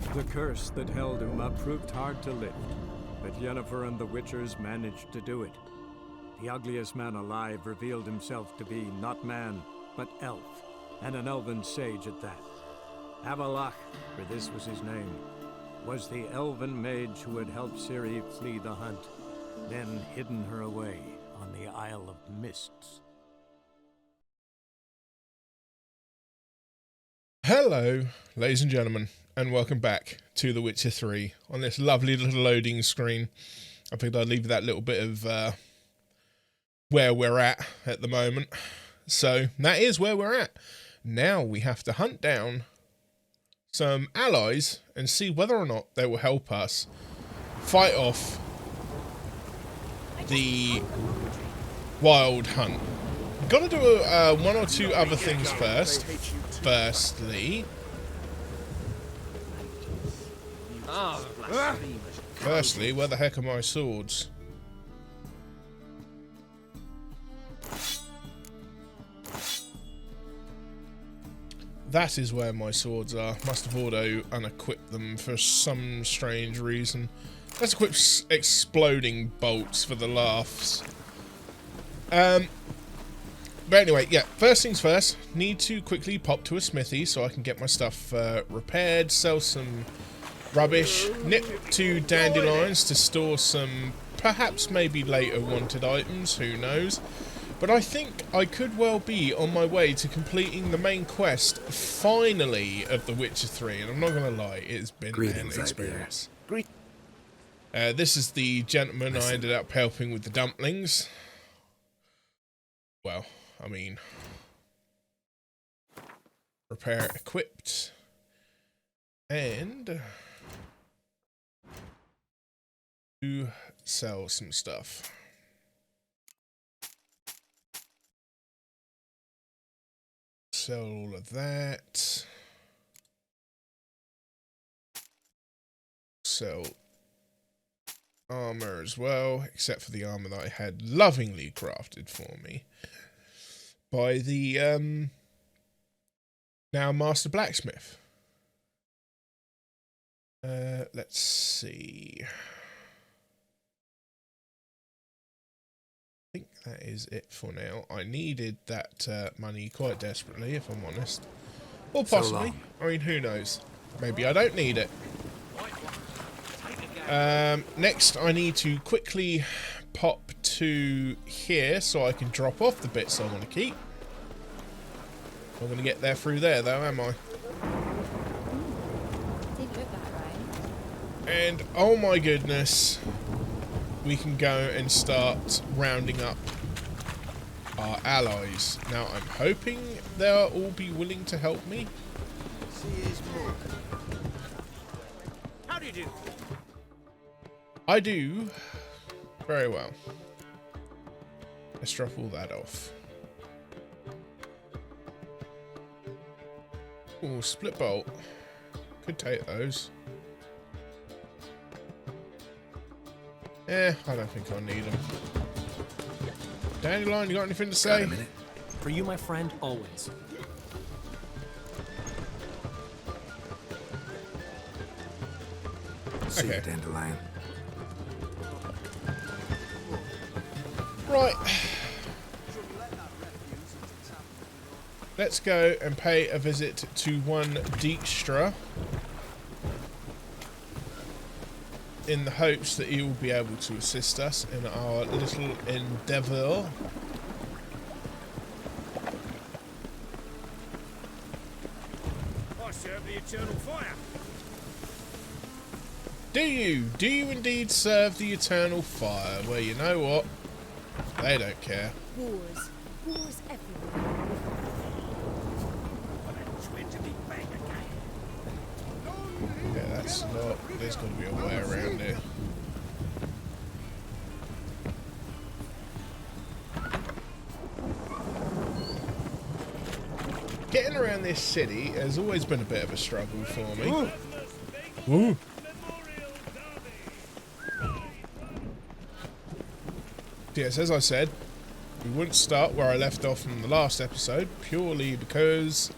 The curse that held Uma proved hard to lift, but Yennefer and the Witchers managed to do it. The ugliest man alive revealed himself to be not man, but elf, and an elven sage at that. Avalach, for this was his name, was the elven mage who had helped Ciri flee the hunt, then hidden her away on the Isle of Mists. Hello, ladies and gentlemen, and welcome back to The Witcher 3 on this lovely little loading screen. I figured I'd leave that little bit of where we're at the moment. So that is where we're at. Now we have to hunt down some allies and see whether or not they will help us fight off the wild hunt. Got to do one or two other things first. Firstly, where the heck are my swords? That is where my swords are. Must have auto-unequipped them for some strange reason. Let's equip exploding bolts for the laughs. But anyway, yeah, first things first, need to quickly pop to a smithy so I can get my stuff repaired, sell some rubbish, nip to Dandelions to store some, perhaps maybe later wanted items, who knows. But I think I could well be on my way to completing the main quest, finally, of The Witcher 3, and I'm not going to lie, it's been an experience. This is the gentleman I ended up helping with the dumplings. Well, I mean, repair equipped, and to sell some stuff. Sell all of that. Sell armor as well, except for the armor that I had lovingly crafted for me by the now Master Blacksmith. Let's see. I think that is it for now. I needed that money quite desperately, if I'm honest. Or possibly. I mean, who knows? Maybe I don't need it. Next, I need to quickly pop to here so I can drop off the bits I want to keep. I'm going to get there through there, though, am I? And, oh my goodness, we can go and start rounding up our allies. Now, I'm hoping they'll all be willing to help me. How do you do? I do very well. Let's drop all that off. Ooh, split bolt. Could take those. I don't think I'll need them. Dandelion, you got anything to say? Got a minute. For you, my friend, always. See Okay. you, Dandelion. Right. Let's go and pay a visit to one Dijkstra in the hopes that he will be able to assist us in our little endeavour. I serve the eternal fire. Do you? Do you indeed serve the eternal fire? Well, you know what? They don't care. Wars. Wars everywhere. Yeah, that's not... There's got to be a way around here. Getting around this city has always been a bit of a struggle for me. Ooh. Yes, as I said, we wouldn't start where I left off from the last episode, purely because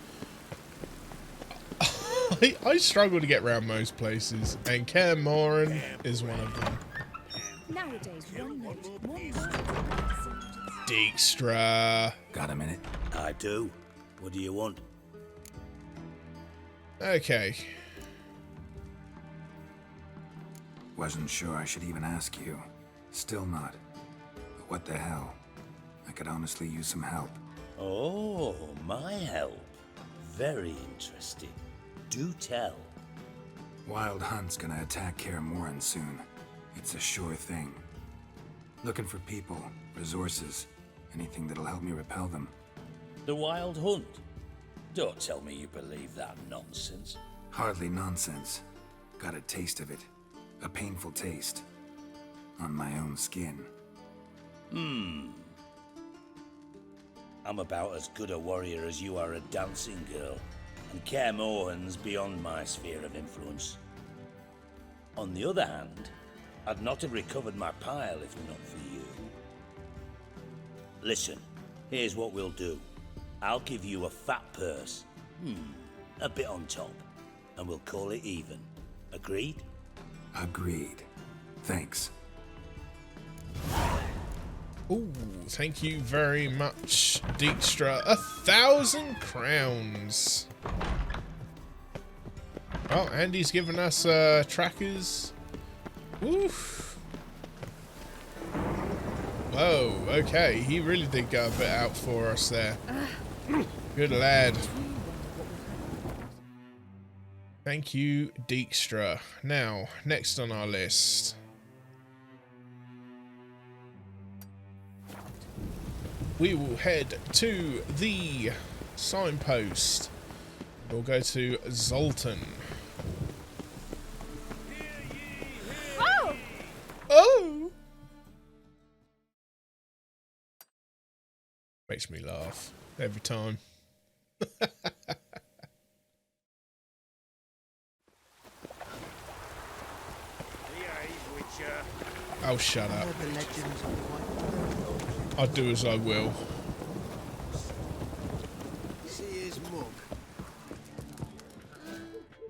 I struggle to get around most places, and Kaer Morhen is one of them. Nowadays, one note, one word. Dijkstra. Got a minute? I do. What do you want? Okay. Wasn't sure I should even ask you. Still not. But what the hell? I could honestly use some help. Oh, my help. Very interesting. Do tell. Wild Hunt's gonna attack Kaer Morhen soon. It's a sure thing. Looking for people, resources, anything that'll help me repel them. The Wild Hunt? Don't tell me you believe that nonsense. Hardly nonsense. Got a taste of it. A painful taste. On my own skin. I'm about as good a warrior as you are a dancing girl, and Kaer Morhen's beyond my sphere of influence. On the other hand, I'd not have recovered my pile if not for you. Listen, here's what we'll do. I'll give you a fat purse. A bit on top, and we'll call it even. Agreed? Agreed. Thanks. Ooh, thank you very much, Dijkstra. 1,000 crowns. Oh, Andy's given us trackers. Oof. Whoa, okay. He really did go a bit out for us there. Good lad. Thank you, Dijkstra. Now, next on our list. We will head to the signpost. We'll go to Zoltan. Oh! Oh! Makes me laugh every time. Oh, shut up. I'll do as I will. See his mug.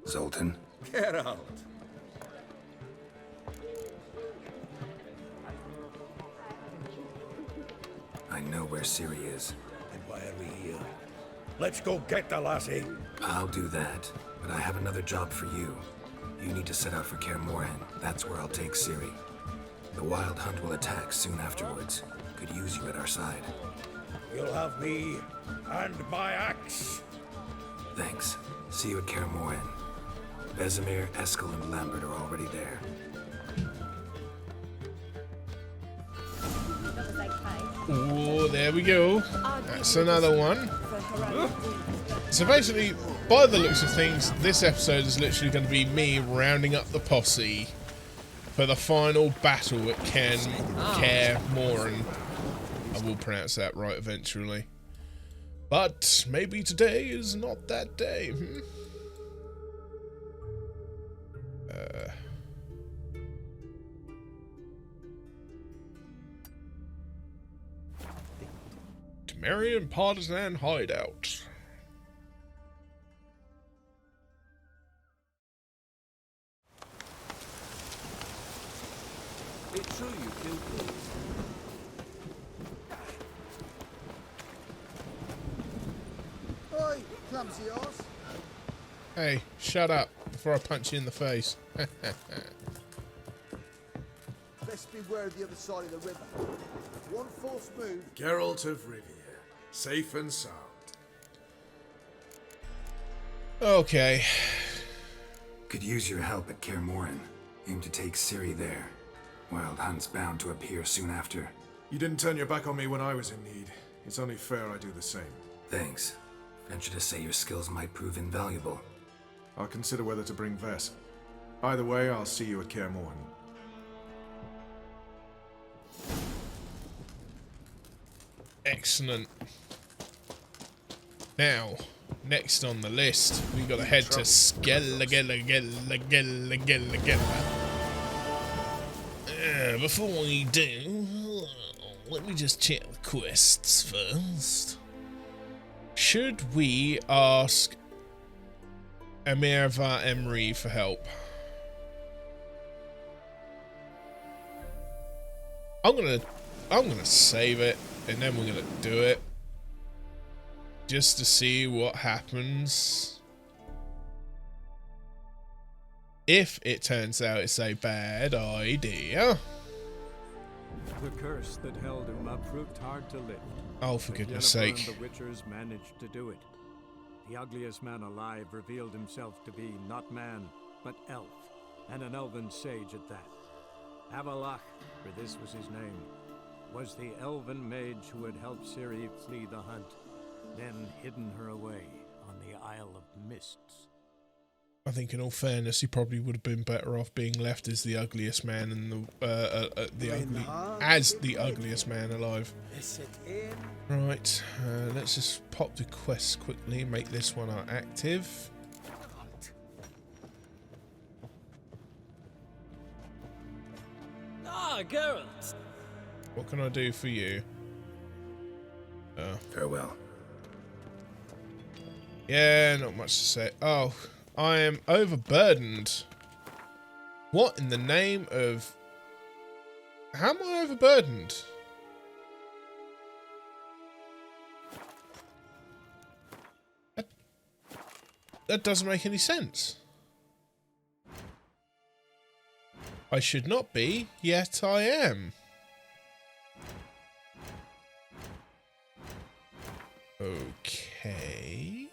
Zoltan? Geralt. I know where Ciri is. And why are we here? Let's go get the lassie. I'll do that, but I have another job for you. You need to set out for Kaer Morhen. That's where I'll take Ciri. The Wild Hunt will attack soon afterwards. Could use you at our side. You'll have me and my axe. Thanks. See you at Kaer Morhen. Vesemir, Eskel, and Lambert are already there. Oh, there we go. That's another one. So basically, by the looks of things, this episode is literally going to be me rounding up the posse for the final battle at Kaer Morhen. I will pronounce that right eventually. But maybe today is not that day. Temerian Partisan Hideout. It's true you killed me. Oi, clumsy horse. Hey, shut up before I punch you in the face. Best beware of the other side of the river. One false move. Geralt of Rivia, safe and sound. Okay. Could use your help at Kaer Morhen. Aim to take Ciri there. Wild Hunt's bound to appear soon after. You didn't turn your back on me when I was in need. It's only fair I do the same. Thanks. Venture to say your skills might prove invaluable. I'll consider whether to bring Vess. Either way, I'll see you at Kaer Morhen. Excellent. Now, next on the list, we gotta head to Skella. Before we do, let me just check the quests first. Should we ask Emir Va Emery for help. I'm gonna save it, and then we're gonna do it. Just to see what happens. If it turns out it's a bad idea. The curse that held Uma proved hard to lift. Oh, for but goodness Yennefer sake. and the Witchers managed to do it. The ugliest man alive revealed himself to be not man, but elf, and an elven sage at that. Avalach, for this was his name, was the elven mage who had helped Ciri flee the hunt, then hidden her away on the Isle of Mists. I think, in all fairness, he probably would have been better off being left as the ugliest man in the ugliest man alive. Right, let's just pop the quest quickly. Make this one our active. Ah, Geralt. What can I do for you? Farewell. Yeah, not much to say. Oh, I am overburdened. What in the name of... How am I overburdened? That doesn't make any sense. I should not be, yet I am. Okay.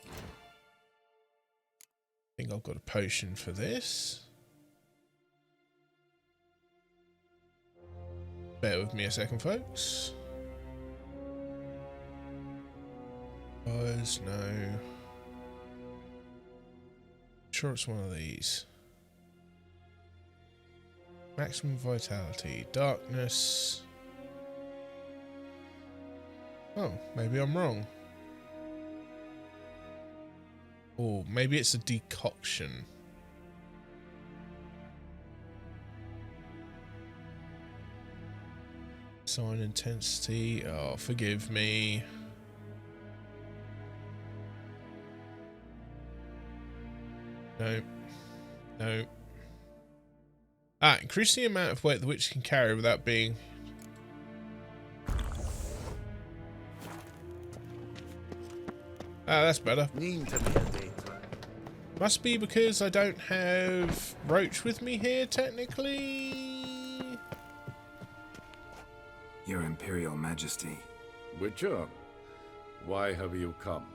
I think I've got a potion for this. Bear with me a second, folks. Guys, no. Sure, it's one of these. Maximum vitality, darkness. Oh, maybe I'm wrong. Oh, maybe it's a decoction. Sign intensity. Oh, forgive me. No. No. Ah, increase the amount of weight the witch can carry without being... Ah, that's better. Must be because I don't have Roach with me here, technically. Your Imperial Majesty. Witcher, why have you come?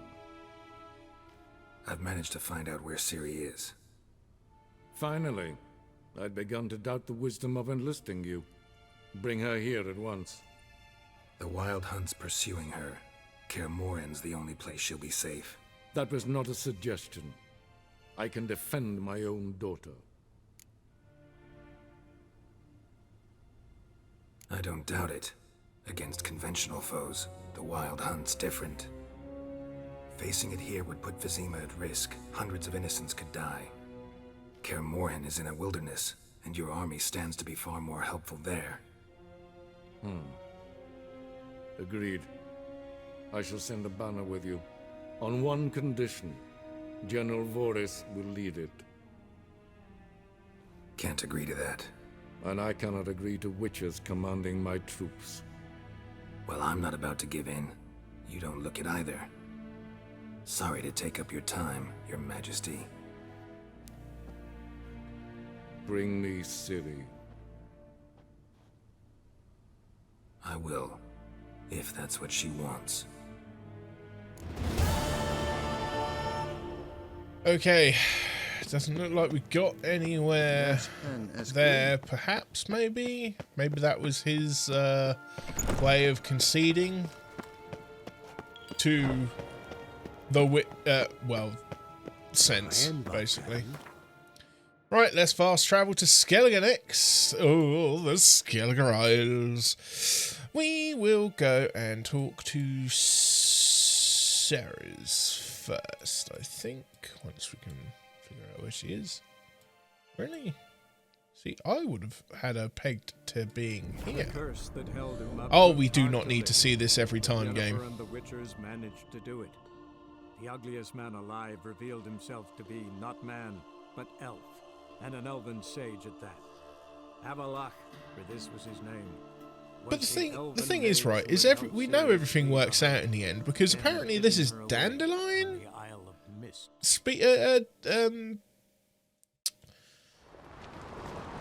I've managed to find out where Ciri is. Finally. I'd begun to doubt the wisdom of enlisting you. Bring her here at once. The Wild Hunt's pursuing her. Kaer Morhen's the only place she'll be safe. That was not a suggestion. I can defend my own daughter. I don't doubt it. Against conventional foes, the Wild Hunt's different. Facing it here would put Vizima at risk. Hundreds of innocents could die. Kaer Morhen is in a wilderness, and your army stands to be far more helpful there. Agreed. I shall send a banner with you. On one condition. General Voris will lead it. Can't agree to that. And I cannot agree to witches commanding my troops. Well, I'm not about to give in. You don't look it either. Sorry to take up your time, Your Majesty. Bring me Ciri. I will, if that's what she wants. Okay, doesn't look like we got anywhere there. Perhaps, maybe that was his way of conceding to the sense, basically. Right, let's fast travel to Skellige next. Oh, the Skellige Isles. We will go and talk to Sarah's first, I think. Once we can figure out where she is. Really? See, I would have had her pegged to being here. Oh, we do not need to see this every time, game. And the Witchers managed to do it. The ugliest man alive revealed himself to be not man, but elf, and an elven sage at that. Avalach, for this was his name. But the thing is, right, is we know everything works out in the end, because apparently this is Dandelion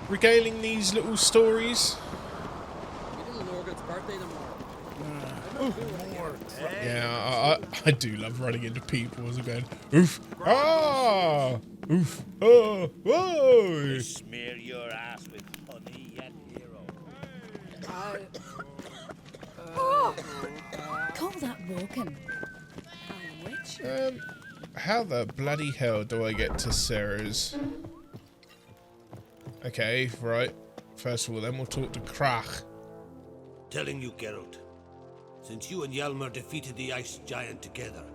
regaling these little stories. Yeah, I do love running into people as I'm going, oof, ah, oof, oh, whoa. Smear your ass with honey, yet hero. Call that walking. A witch? How the bloody hell do I get to Sarah's? Okay, right. First of all, then we'll talk to Krach. Telling you, Geralt, since you and Hjalmar defeated the ice giant together,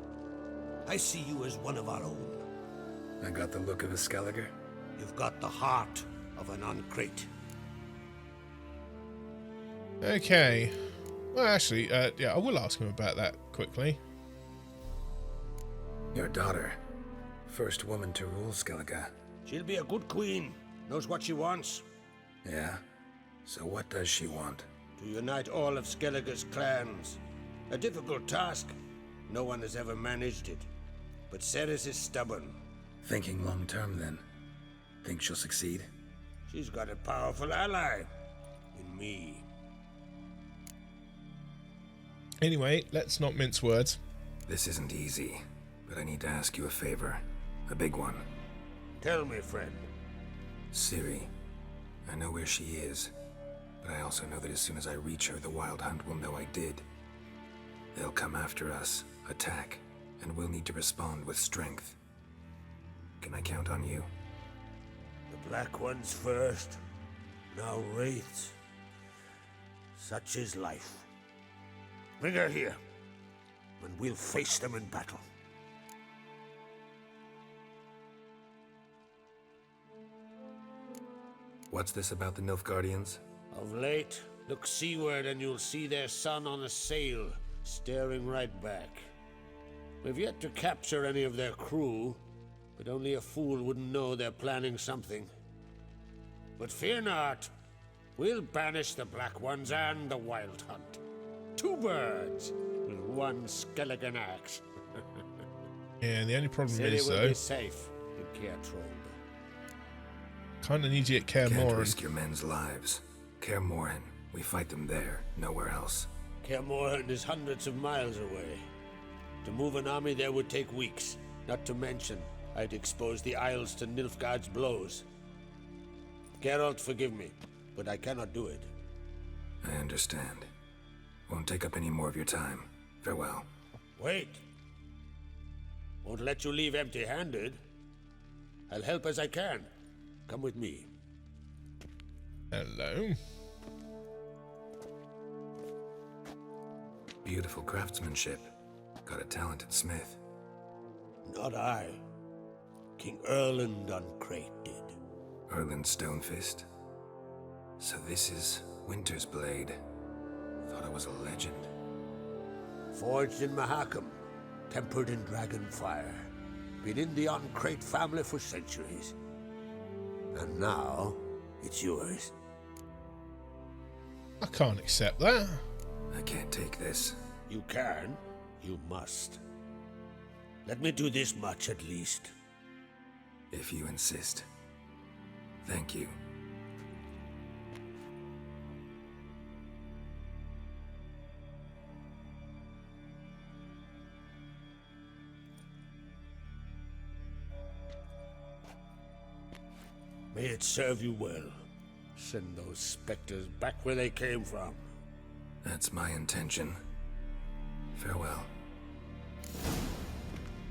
I see you as one of our own. I got the look of a Skelliger. You've got the heart of an Uncrate. Okay. Well, actually, yeah, I will ask him about that quickly. Your daughter. First woman to rule Skellige. She'll be a good queen. Knows what she wants. Yeah? So what does she want? To unite all of Skellige's clans. A difficult task. No one has ever managed it. But Ceres is stubborn. Thinking long term, then. Think she'll succeed? She's got a powerful ally. In me. Anyway, let's not mince words. This isn't easy, but I need to ask you a favor. A big one. Tell me, friend. Ciri. I know where she is, but I also know that as soon as I reach her, the Wild Hunt will know I did. They'll come after us, attack, and we'll need to respond with strength. Can I count on you? The Black Ones first, now Wraiths. Such is life. Bring her here, and we'll face them in battle. What's this about the Nilfgaardians? Of late, look seaward and you'll see their sun on a sail, staring right back. We've yet to capture any of their crew, but only a fool wouldn't know they're planning something. But fear not, we'll banish the Black Ones and the Wild Hunt. 2 birds with 1 skeleton axe. Yeah, the only problem Ciri is, will though, be safe in Kertrolde. kind of need you at Kaer Can't Morhen. risk your men's lives. Kaer Morhen, we fight them there, nowhere else. Kaer Morhen is hundreds of miles away. To move an army there would take weeks. Not to mention, I'd expose the Isles to Nilfgaard's blows. Geralt, forgive me, but I cannot do it. I understand. Won't take up any more of your time. Farewell. Wait. Won't let you leave empty-handed. I'll help as I can. Come with me. Hello. Beautiful craftsmanship. Got a talented smith. Not I. King Erland Uncrate did. Erland Stonefist. So this is Winter's Blade. Thought I was a legend. Forged in Mahakam. Tempered in dragon fire. Been in the Uncrate family for centuries. And now, it's yours. I can't accept that. I can't take this. You can, you must. Let me do this much at least. If you insist. Thank you. May it serve you well. Send those specters back where they came from. That's my intention. Farewell.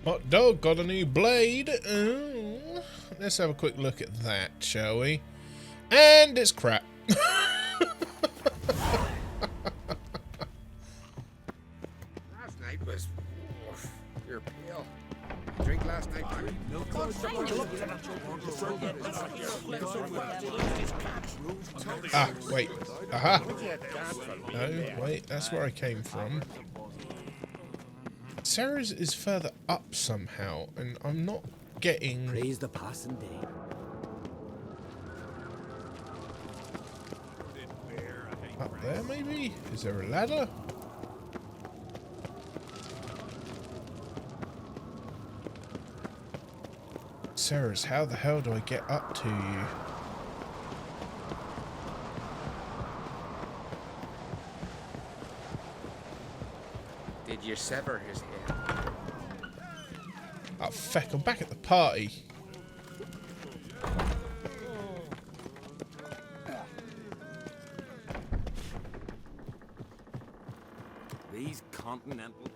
Hot dog got a new blade. Let's have a quick look at that, shall we? And it's crap. Last night was... You're pale. Drink last night too? Ah, wait. Aha. No, wait, that's where I came from. Sarah's is further up somehow, and I'm not getting... Praise the passing day. Up there, maybe? Is there a ladder? Sarah's, how the hell do I get up to you? Did you sever his head? Oh, feck, I'm back at the party. These continental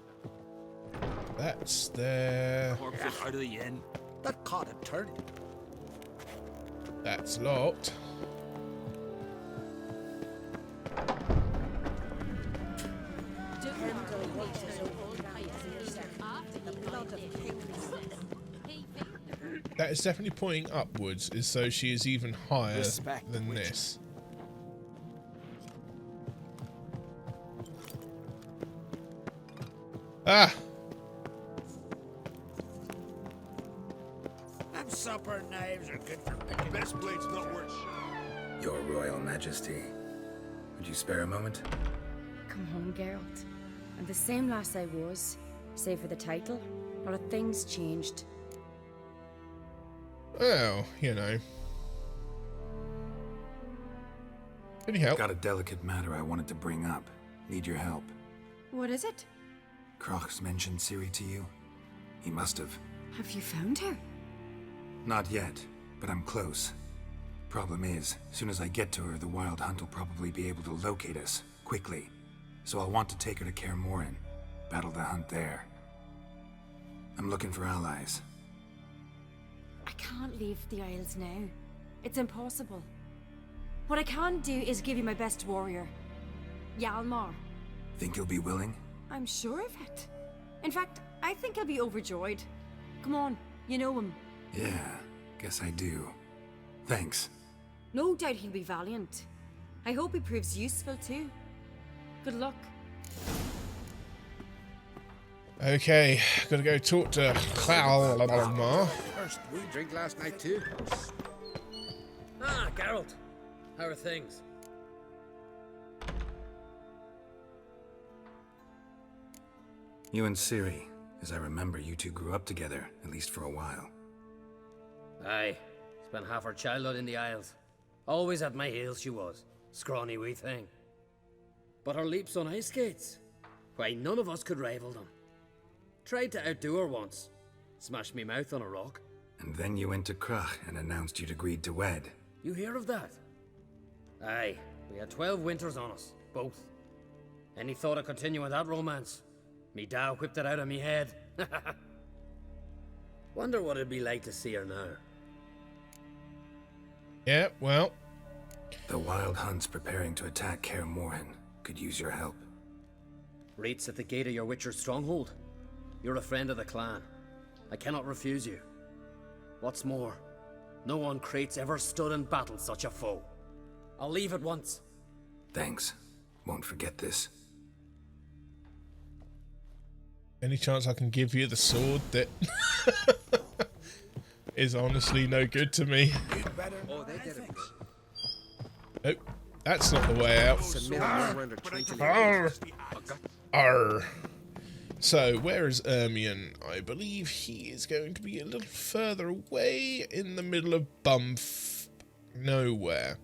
That's there. corpses out of the inn. That caught a turd. That's locked. That is definitely pointing upwards, as though she is even higher than this. Ah! Them supper knives are good for picking. Best blades not worth shit. Your Royal Majesty, would you spare a moment? Come home, Geralt. I'm the same lass I was, save for the title. A lot of things changed. Well, you know. Any help? Got a delicate matter I wanted to bring up. Need your help. What is it? Kroch's mentioned Ciri to you? He must have. Have you found her? Not yet, but I'm close. Problem is, soon as I get to her, the Wild Hunt will probably be able to locate us, quickly. So I'll want to take her to Kaer Morhen, battle the hunt there. I'm looking for allies. I can't leave the Isles now. It's impossible. What I can do is give you my best warrior, Hjalmar. Think you'll be willing? I'm sure of it. In fact, I think he'll be overjoyed. Come on, you know him. Yeah, guess I do. Thanks. No doubt he'll be valiant. I hope he proves useful too. Good luck. Okay, gotta go talk to Hjalmar. First, we drink last night too. Ah, Geralt. How are things? You and Ciri, as I remember, you two grew up together, at least for a while. Aye. Spent half her childhood in the Isles. Always at my heels she was. Scrawny wee thing. But her leaps on ice skates, why, none of us could rival them. Tried to outdo her once. Smashed me mouth on a rock. And then you went to Kroch and announced you'd agreed to wed. You hear of that? Aye. We had 12 winters on us, both. Any thought of continuing that romance? Me Dow whipped it out of me head. Wonder what it'd be like to see her now. Yeah, well. The Wild Hunt's preparing to attack Kaer Morhen. Could use your help. Rates at the gate of your Witcher's stronghold. You're a friend of the clan. I cannot refuse you. What's more, no one Crate's ever stood in battle such a foe. I'll leave at once. Thanks. Won't forget this. Any chance I can give you the sword that is honestly no good to me? Oh, they did it. Nope, that's not the way out. Arr. Arr. So, where is Ermion? I believe he is going to be a little further away in the middle of bumf nowhere.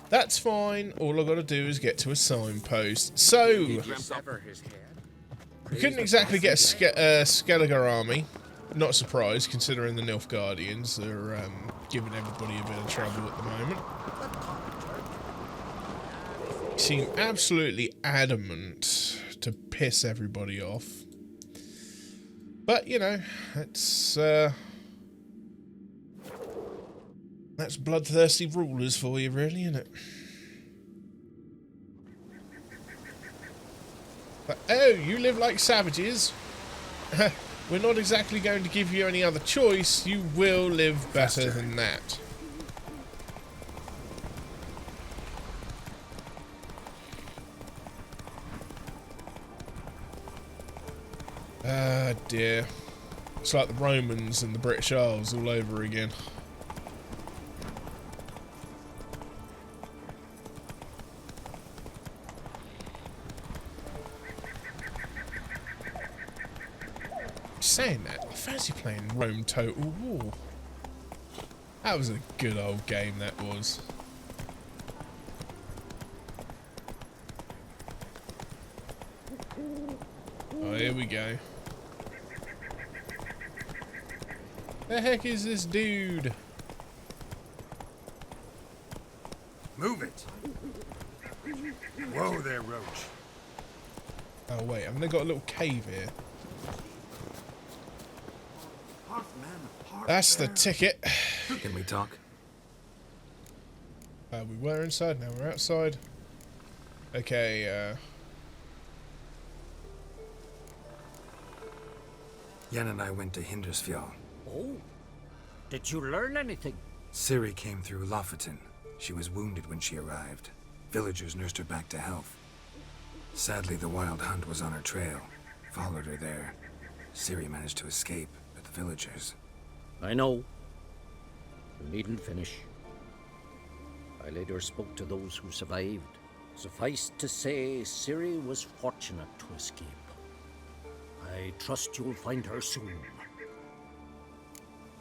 That's fine. All I've got to do is get to a signpost. So, we couldn't exactly get a Skelliger army. Not surprised, considering the Nilfgaardians are giving everybody a bit of trouble at the moment. Seem absolutely adamant to piss everybody off. But, you know, that's bloodthirsty rulers for you, really, isn't it? But, oh, you live like savages. We're not exactly going to give you any other choice. You will live better than that. Oh dear. It's like the Romans and the British Isles all over again. Saying that, I fancy playing Rome Total War. That was a good old game, that was. Oh, here we go. The heck is this dude? Move it. Whoa there, Roach. Oh wait, haven't they got a little cave here? That's the ticket. Can we talk? We were inside, now we're outside. Okay, Yen and I went to Hindersfjall. Oh, did you learn anything? Ciri came through Lofoten. She was wounded when she arrived. Villagers nursed her back to health. Sadly, the Wild Hunt was on her trail. Followed her there. Ciri managed to escape, but the villagers... I know. You needn't finish. I later spoke to those who survived. Suffice to say, Ciri was fortunate to escape. I trust you'll find her soon.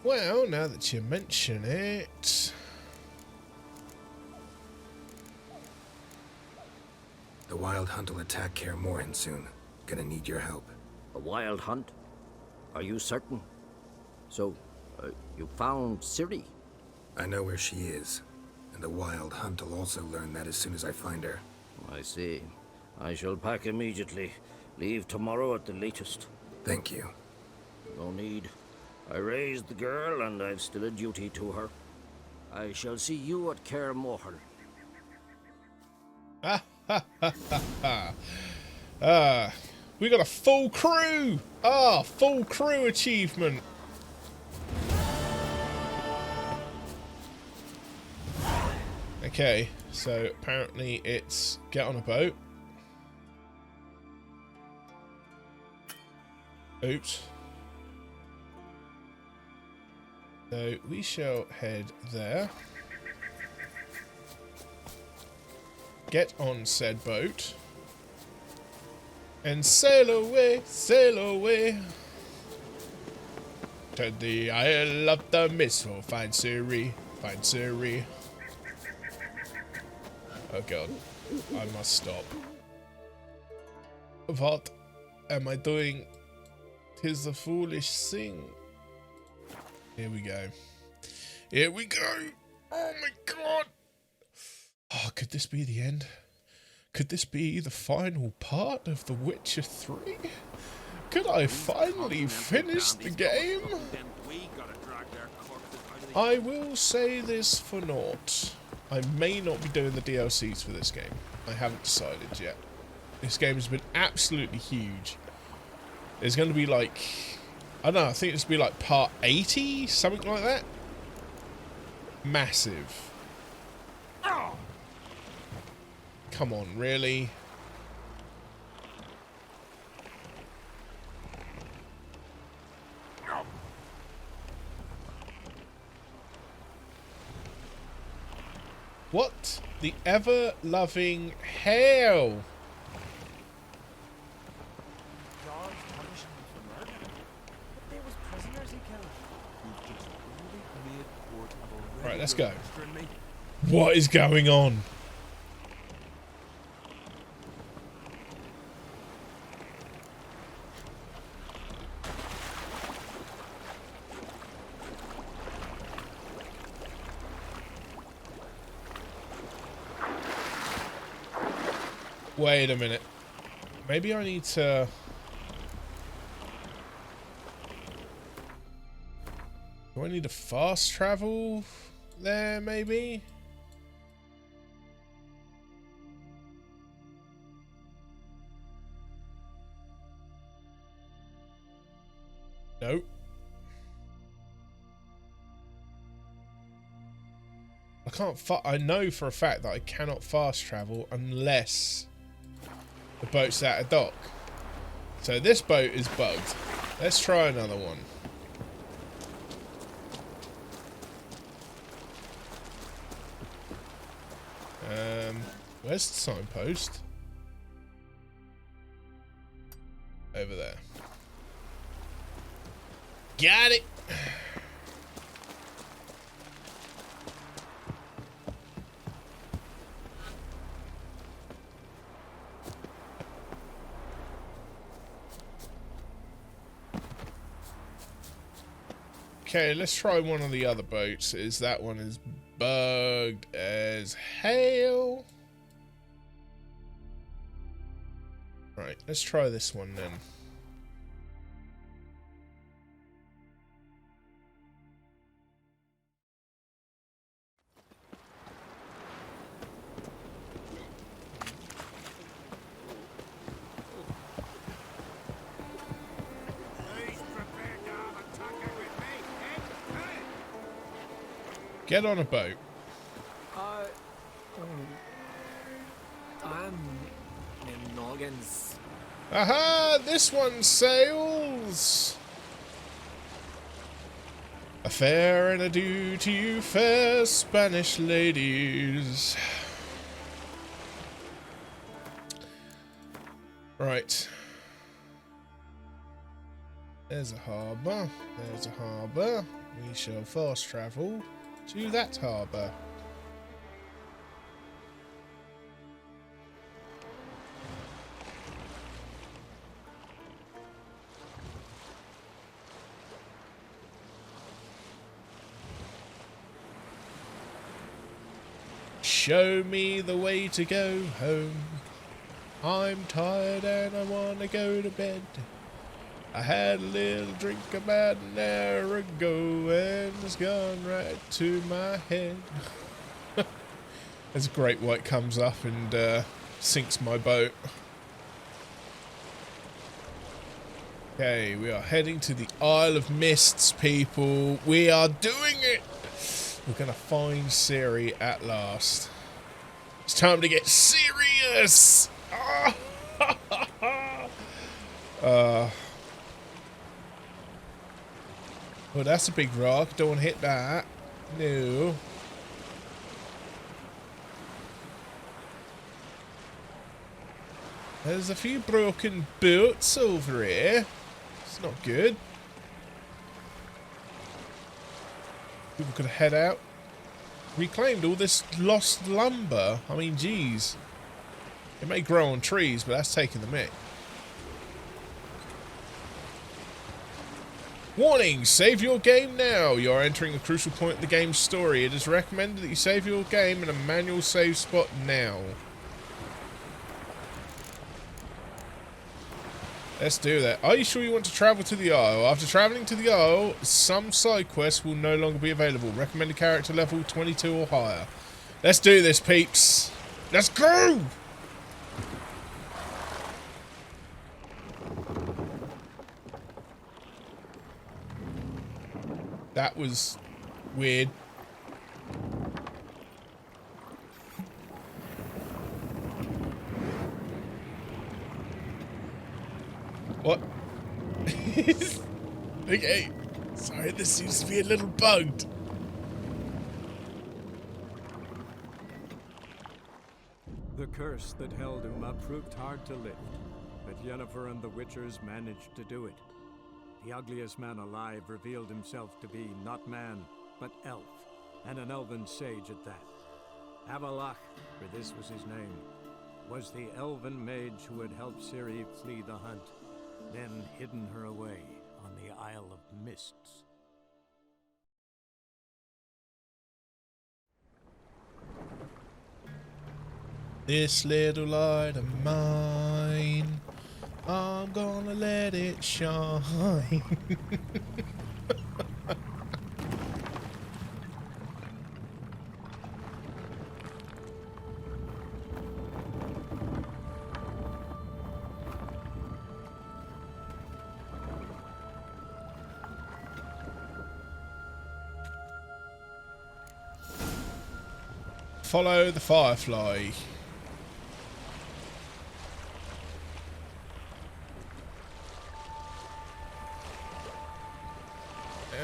well, now that you mention it... The Wild Hunt will attack Kaer Morhen soon. Gonna need your help. A wild hunt? Are you certain? So, you found Ciri? I know where she is. And the Wild Hunt will also learn that as soon as I find her. I see. I shall pack immediately. Leave tomorrow at the latest. Thank you. No need. I raised the girl, and I've still a duty to her. I shall see you at Kaer Morhen. We got a full crew! Full crew achievement! Okay, so apparently it's get on a boat. Oops. So we shall head there. Get on said boat. And sail away to the Isle of the Mist. Oh, find Ciri, find Ciri. Oh god, I must stop. What am I doing? 'Tis a foolish thing. Here we go. Here we go. Oh my god. Oh, could this be the end? Could this be the final part of The Witcher 3? Could I finally finish the game? I will say this for naught. I may not be doing the DLCs for this game. I haven't decided yet. This game has been absolutely huge. There's going to be like... I don't know, I think it's going to be like part 80? Something like that? Massive. Come on, really? What the ever-loving hell? Right, let's go. What is going on? Wait a minute. Maybe I need to... Do I need to fast travel there, maybe? Nope. I know for a fact that I cannot fast travel unless the boat's at a dock. So this boat is bugged. Let's try another one. Where's the signpost? Over there. Got it! Okay, let's try one of the other boats. That one is bugged as hell. Right, let's try this one then. Get on a boat. I'm in Noggins. Aha! This one sails! A fair and adieu to you, fair Spanish ladies. Right. There's a harbour. There's a harbour. We shall fast travel to that harbour. Show me the way to go home. I'm tired and I want to go to bed. I had a little drink about an hour ago and it's gone right to my head. As a great white comes up and sinks my boat. Okay, we are heading to the Isle of Mists, people. We are doing it! We're going to find Ciri at last. It's time to get serious! Well, that's a big rock. Don't want to hit that. No. There's a few broken boats over here. It's not good. People could head out. Reclaimed all this lost lumber. I mean, geez. It may grow on trees, but that's taking the mick. Warning! Save your game now! You are entering a crucial point in the game's story. It is recommended that you save your game in a manual save spot now. Let's do that. Are you sure you want to travel to the Isle? After travelling to the Isle, some side quests will no longer be available. Recommended character level 22 or higher. Let's do this, peeps. Let's go! That was weird. What? Okay. Sorry, this seems to be a little bugged. The curse that held Uma proved hard to lift, but Yennefer and the Witchers managed to do it. The ugliest man alive revealed himself to be not man, but elf, and an elven sage at that. Avalach, for this was his name, was the elven mage who had helped Ciri flee the hunt, then hidden her away on the Isle of Mists. This little light of mine, I'm gonna let it shine. Follow the firefly.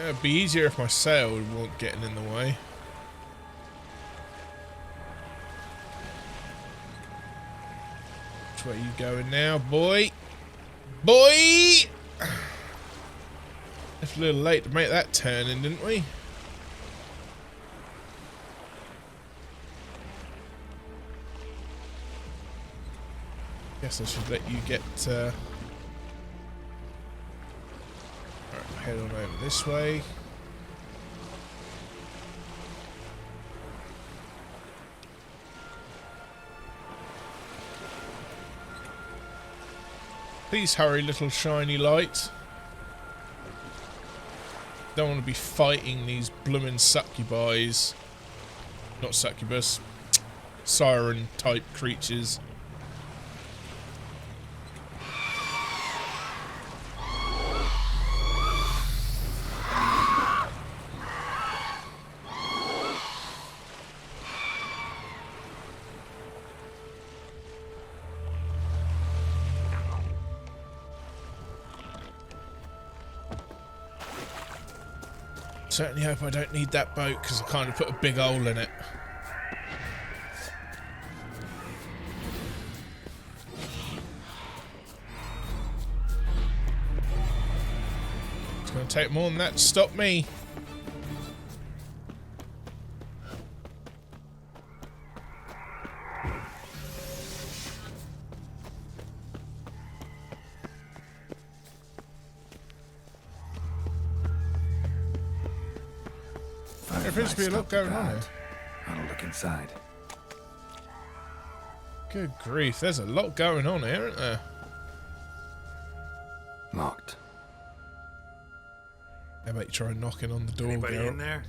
It'd be easier if my sail weren't getting in the way. Which way you going now, boy? Boy! It's a little late to make that turn in, didn't we? Guess I should let you get alright, head on over this way. Please hurry, little shiny light. Don't want to be fighting these bloomin' succubis. Not succubus. Siren type creatures. Certainly hope I don't need that boat because I kind of put a big hole in it. It's going to take more than that to stop me. There appears to be a lot going on here. I'll look inside. Good grief, there's a lot going on here, isn't there? Locked. How about you try knocking on the door, Anybody Geralt? in there?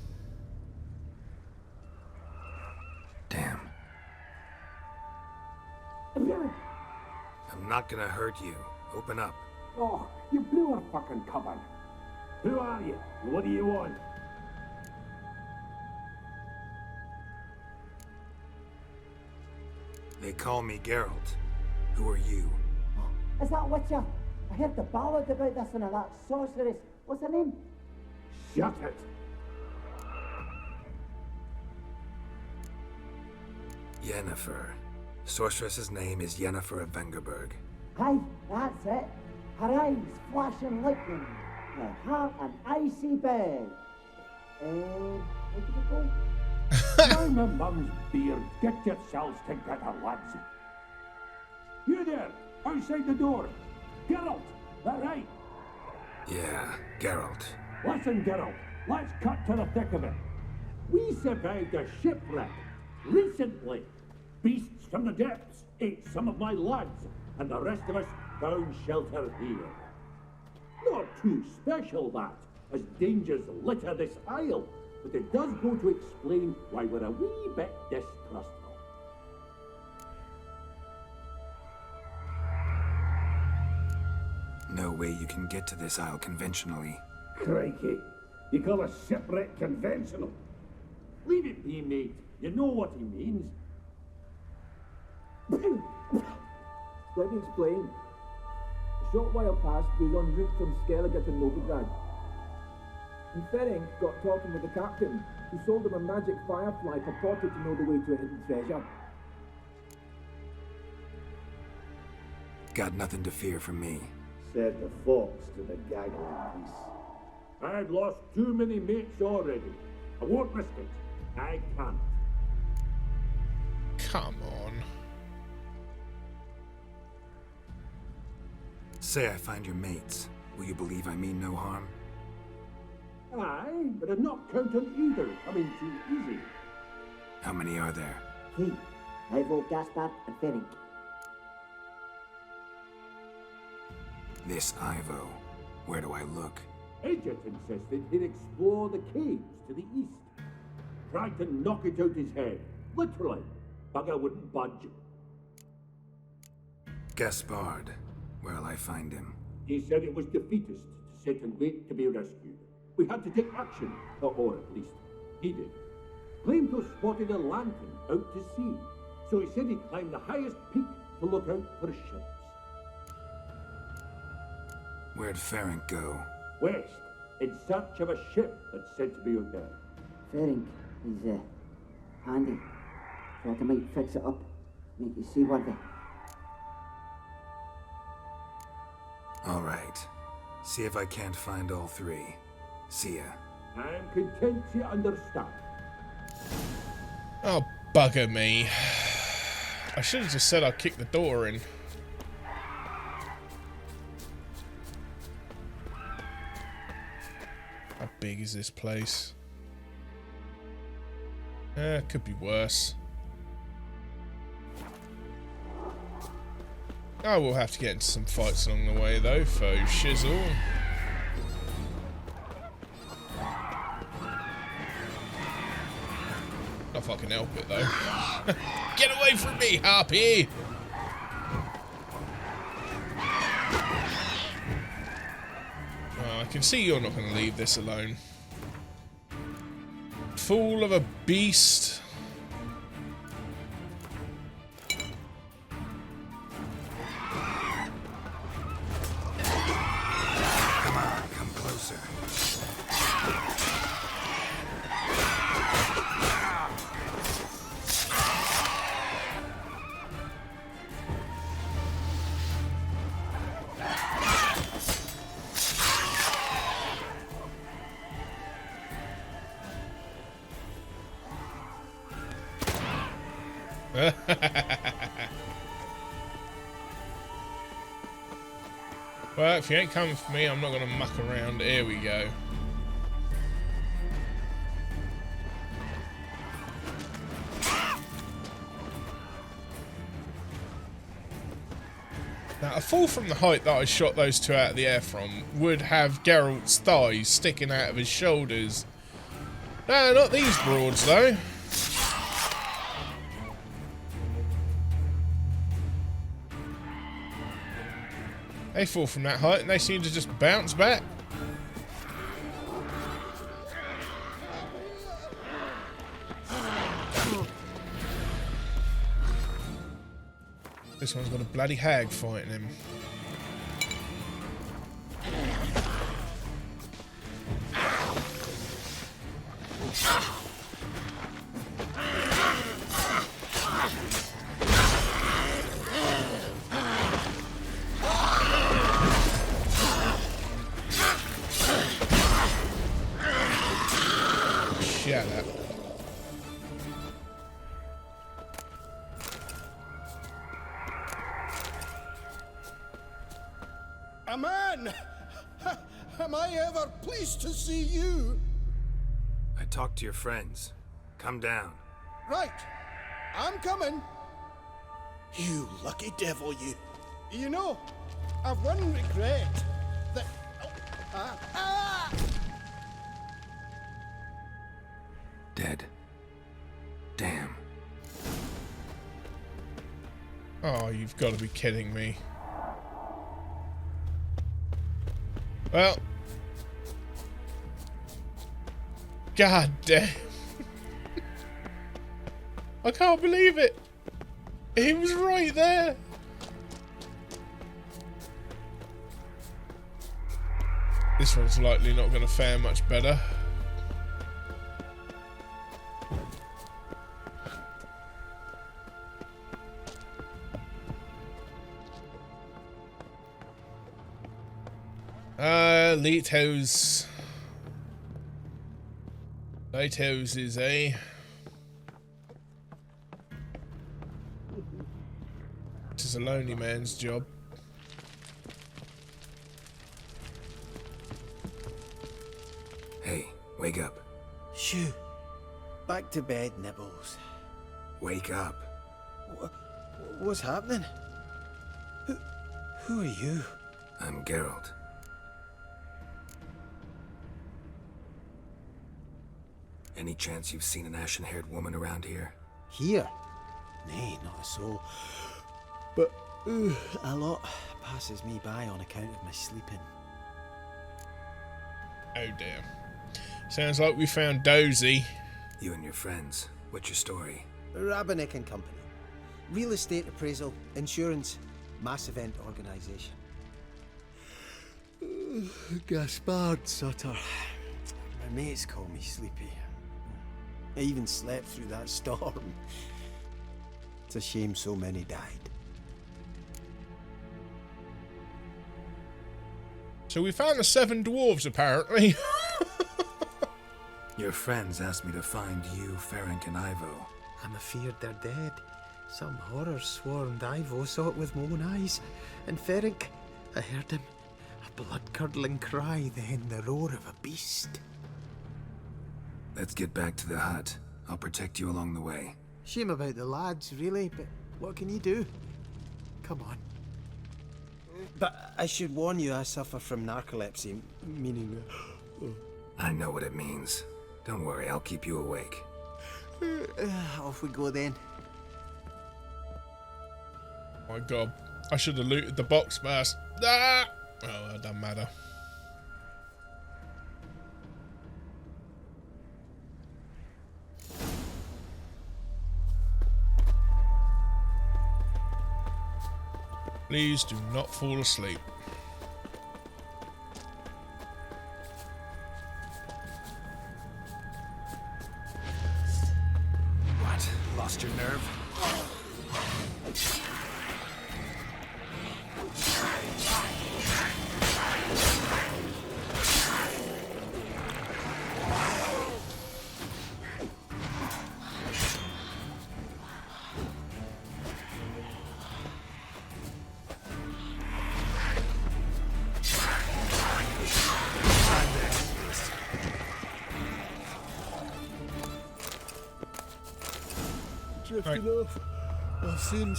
Damn. I'm not gonna hurt you. Open up. Oh, you blew our fucking cover. Who are you? What do you want? They call me Geralt. Who are you? Is that Witcher? I heard the ballad about this and that sorceress. What's her name? Shut it. Yennefer. Sorceress's name is Yennefer of Vengerberg. Aye, that's it. Her eyes flashing lightning. Her heart an icy bed. Where did it go? I'm a mum's beard. Get yourselves together, lads. You there, outside the door. Geralt, that right? Yeah, Geralt. Listen, Geralt, let's cut to the thick of it. We survived a shipwreck recently. Beasts from the depths ate some of my lads, and the rest of us found shelter here. Not too special, that, as dangers litter this isle, but it does go to explain why we're a wee bit distrustful. No way you can get to this isle conventionally. Crikey, you call a shipwreck conventional? Leave it be, mate. You know what he means. Let me explain. A short while past, we were en route from Skellige to Novigrad. And Ferenc got talking with the captain, who sold him a magic firefly purported to know the way to a hidden treasure. Got nothing to fear from me. Said the fox to the gaggling geese. I've lost too many mates already. I won't risk it. I can't. Come on. Say I find your mates. Will you believe I mean no harm? Aye, but I'm not counting either coming too easy. How many are there? 3. Ivo, Gaspard, and Ferenc. This Ivo. Where do I look? Agent insisted he'd explore the caves to the east. Tried to knock it out his head. Literally. Bugger wouldn't budge. Gaspard. Where'll I find him? He said it was defeatist to sit and wait to be rescued. We had to take action, or at least he did. Claimed to have spotted a lantern out to sea, so he said he'd climb the highest peak to look out for ships. Where'd Ferenc go? West, in search of a ship that's said to be out there. Fairing is handy. Thought I might fix it up, make you seaworthy. All right. See if I can't find all three. See ya. I'm content to understand. Oh, bugger me. I should have just said I'd kick the door in. How big is this place? Could be worse. I will have to get into some fights along the way though, faux shizzle. Not if I can help it though. Get away from me, Harpy! Oh, I can see you're not going to leave this alone. Fool of a beast. Come on, come closer. Well, if you ain't coming for me, I'm not going to muck around. Here we go. Now, a fall from the height that I shot those two out of the air from would have Geralt's thighs sticking out of his shoulders. No, not these broads, though. They fall from that height and they seem to just bounce back. This one's got a bloody hag fighting him. Shut up. A man! Am I ever pleased to see you? I talked to your friends. Come down. Right. I'm coming. You lucky devil, you. You know, I've one regret. That... Dead. Damn. Oh, you've got to be kidding me. Well. God damn. I can't believe it. He was right there. This one's likely not going to fare much better. Lighthouses. Lighthouses, eh? This is a lonely man's job. Hey, wake up. Shoo. Back to bed, Nibbles. Wake up. What's happening? Who are you? I'm Geralt. Any chance you've seen an ashen-haired woman around here? Here? Nay, not a soul. But, a lot passes me by on account of my sleeping. Oh dear. Sounds like we found Dozy. You and your friends. What's your story? Rabbinick and Company. Real estate appraisal, insurance, mass event organisation. Gaspard, Sutter. My mates call me Sleepy. I even slept through that storm. It's a shame so many died. So we found the 7 dwarves, apparently. Your friends asked me to find you, Ferenc, and Ivo. I'm afeard they're dead. Some horror swarmed Ivo, saw it with my own eyes. And Ferenc, I heard him. A blood-curdling cry, then the roar of a beast. Let's get back to the hut. I'll protect you along the way. Shame about the lads, really, but what can you do? Come on. But I should warn you, I suffer from narcolepsy, meaning... I know what it means. Don't worry, I'll keep you awake. Off we go then. Oh my god. I should have looted the box first. Ah! Oh, that doesn't matter. Please do not fall asleep. What? Lost your nerve? Drifting off. I've seen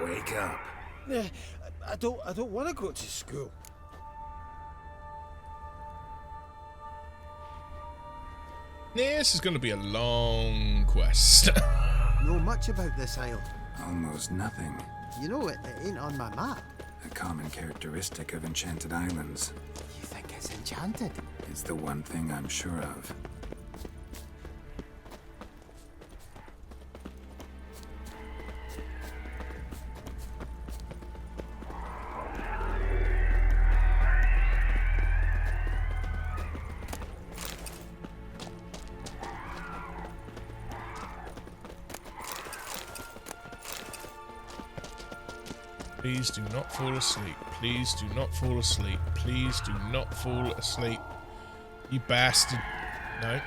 Wake up. I don't want to go to school. Yeah, this is going to be a long quest. Know much about this isle? Almost nothing. You know, it ain't on my map. A common characteristic of enchanted islands. You think it's enchanted? It's the one thing I'm sure of. Please do not fall asleep. Please do not fall asleep. Please do not fall asleep. You bastard. No.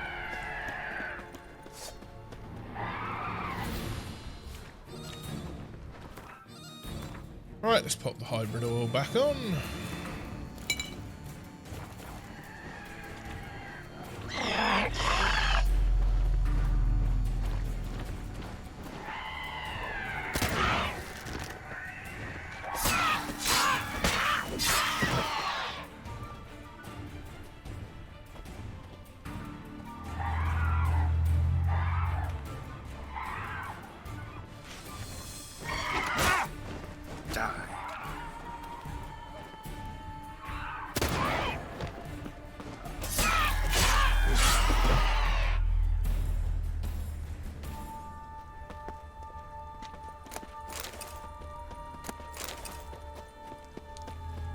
Right, let's pop the hybrid oil back on.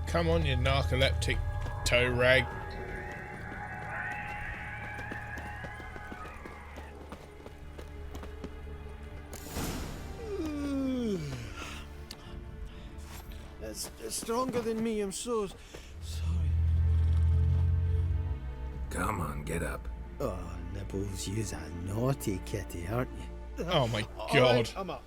Come on, you narcoleptic toe rag. It's stronger than me, I'm so sorry. Come on, get up. Oh, Nibbles, you's a naughty kitty, aren't you? Oh my god. Right, I'm up.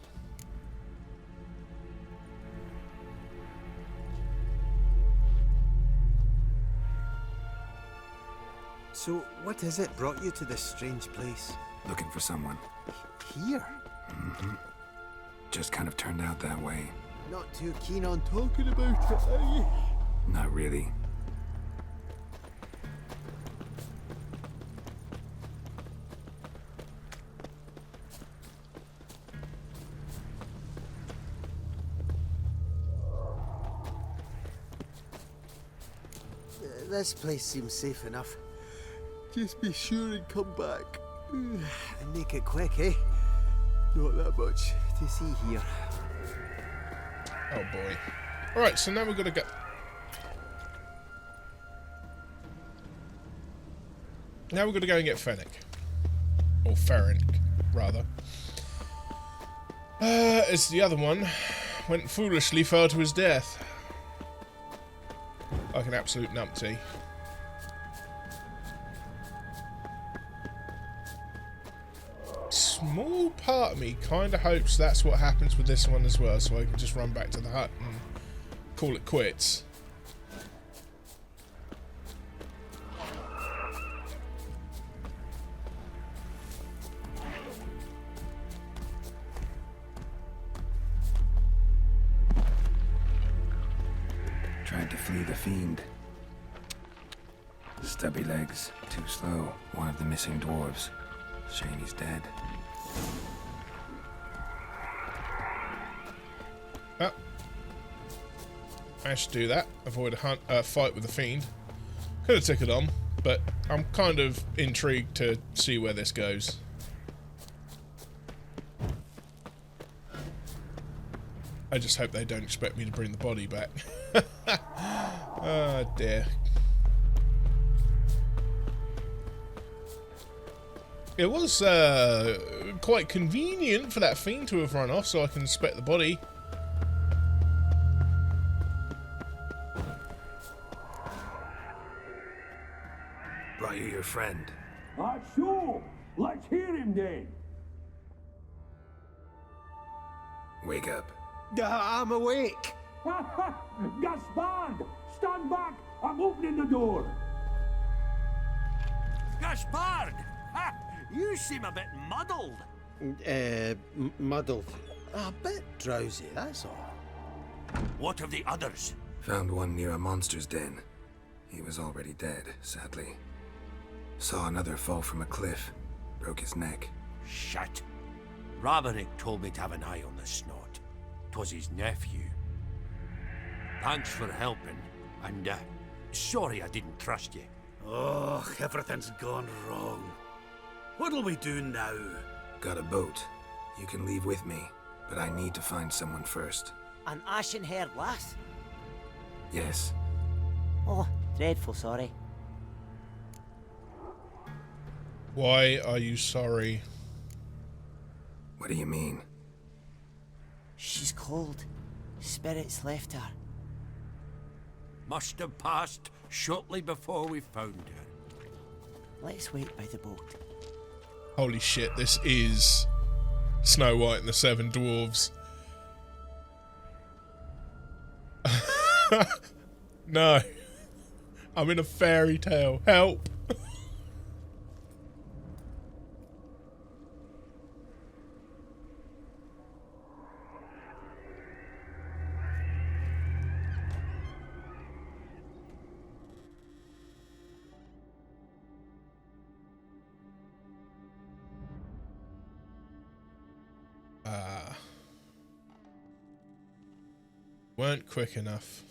So, what is it brought you to this strange place? Looking for someone. Here? Mm-hmm. Just kind of turned out that way. Not too keen on talking about it, are you? Not really. This place seems safe enough. Just be sure and come back. And make it quick, eh? Not that much to see here. Oh boy. Alright, so now we've got to go... Now we've got to go and get Fennec. Or Ferenc, rather. As the other one went foolishly fell to his death. Like an absolute numpty. Small part of me kind of hopes that's what happens with this one as well, so I can just run back to the hut and call it quits. Tried to flee the fiend. Stubby legs, too slow. One of the missing dwarves. Shame he's dead. Oh. Managed to do that. Avoid a fight with the fiend. Could have took it on, but I'm kind of intrigued to see where this goes. I just hope they don't expect me to bring the body back. Oh dear. It was quite convenient for that fiend to have run off so I can inspect the body. Brought you your friend. Sure. Let's hear him then. Wake up. I'm awake. Gaspard! Stand back! I'm opening the door! Gaspard! Ha! You seem a bit muddled. Muddled. A bit drowsy, that's all. What of the others? Found one near a monster's den. He was already dead, sadly. Saw another fall from a cliff. Broke his neck. Shit. Roderick told me to have an eye on the snot. 'Twas his nephew. Thanks for helping, and sorry I didn't trust you. Oh, everything's gone wrong. What'll we do now? Got a boat. You can leave with me, but I need to find someone first. An ashen-haired lass? Yes. Oh, dreadful sorry. Why are you sorry? What do you mean? She's cold. Spirits left her. Must have passed shortly before we found her. Let's wait by the boat. Holy shit, this is Snow White and the Seven Dwarves. No. I'm in a fairy tale. Help. Weren't quick enough.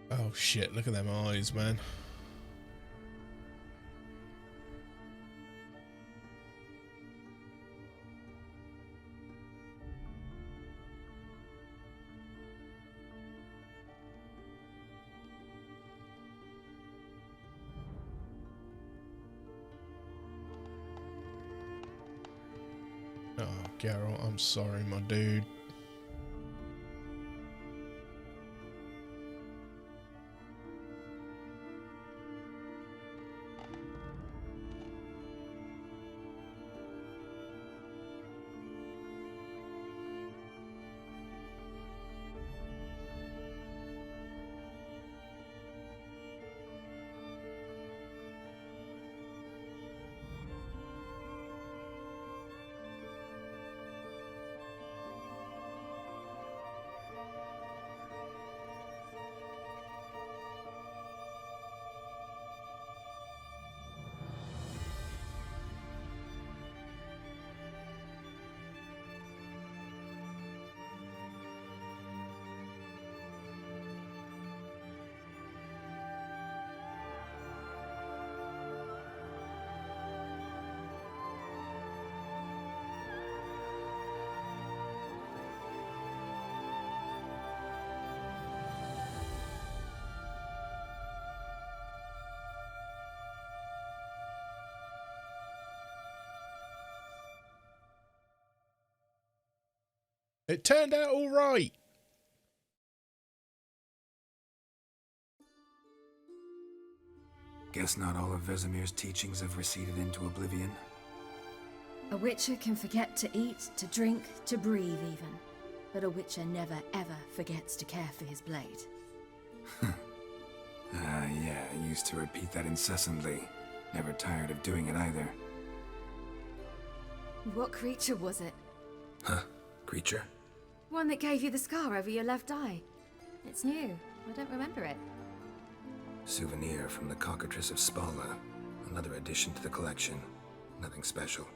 Oh shit, look at them eyes, man. Oh, Geralt, I'm sorry, my dude. It turned out all right. Guess not all of Vesemir's teachings have receded into oblivion. A witcher can forget to eat, to drink, to breathe even. But a witcher never ever forgets to care for his blade. Yeah, I used to repeat that incessantly. Never tired of doing it either. What creature was it? Huh? Creature? One that gave you the scar over your left eye. It's new. I don't remember it. Souvenir from the Cockatrice of Spala. Another addition to the collection. Nothing special.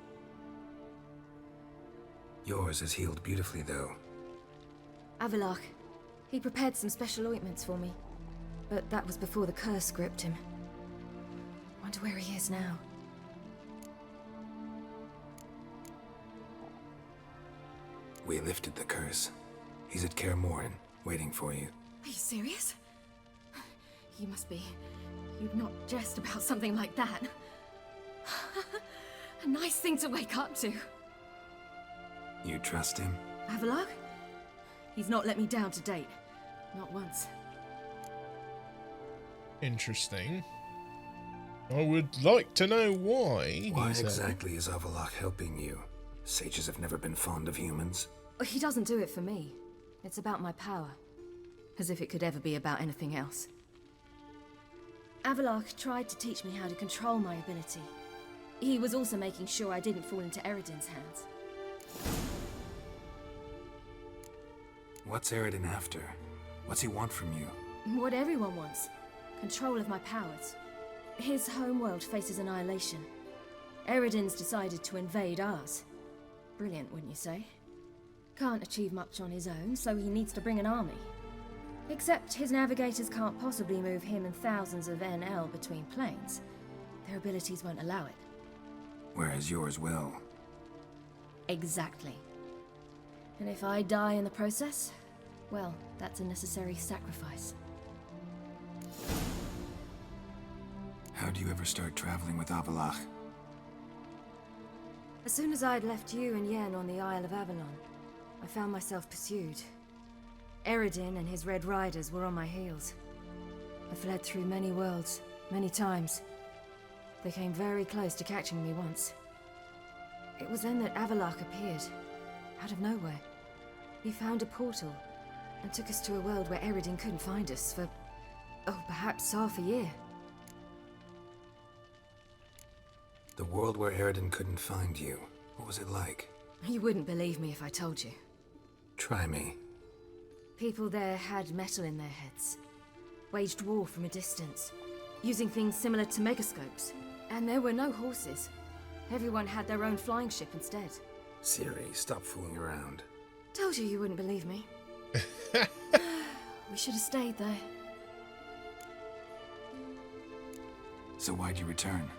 Yours is healed beautifully, though. Avallac'h. He prepared some special ointments for me. But that was before the curse gripped him. Wonder where he is now. We lifted the curse. He's at Kaer Morhen, waiting for you. Are you serious? You must be. You'd not jest about something like that. A nice thing to wake up to. You trust him? Avallac'h? He's not let me down to date. Not once. Interesting. I would like to know why. Why exactly is Avallac'h helping you? Sages have never been fond of humans. He doesn't do it for me. It's about my power. As if it could ever be about anything else. Avallac'h tried to teach me how to control my ability. He was also making sure I didn't fall into Eredin's hands. What's Eredin after? What's he want from you? What everyone wants. Control of my powers. His homeworld faces annihilation. Eredin's decided to invade ours. Brilliant, wouldn't you say? Can't achieve much on his own, so he needs to bring an army. Except his navigators can't possibly move him and thousands of NL between planes. Their abilities won't allow it. Whereas yours will. Exactly. And if I die in the process, well, that's a necessary sacrifice. How do you ever start traveling with Avallac'h? As soon as I'd left you and Yen on the Isle of Avalon, I found myself pursued. Eredin and his Red Riders were on my heels. I fled through many worlds, many times. They came very close to catching me once. It was then that Avallac'h appeared, out of nowhere. He found a portal, and took us to a world where Eredin couldn't find us for, perhaps half a year. The world where Eredin couldn't find you. What was it like? You wouldn't believe me if I told you. Try me. People there had metal in their heads. Waged war from a distance, using things similar to megascopes. And there were no horses. Everyone had their own flying ship instead. Ciri, stop fooling around. Told you wouldn't believe me. We should have stayed there. So why'd you return?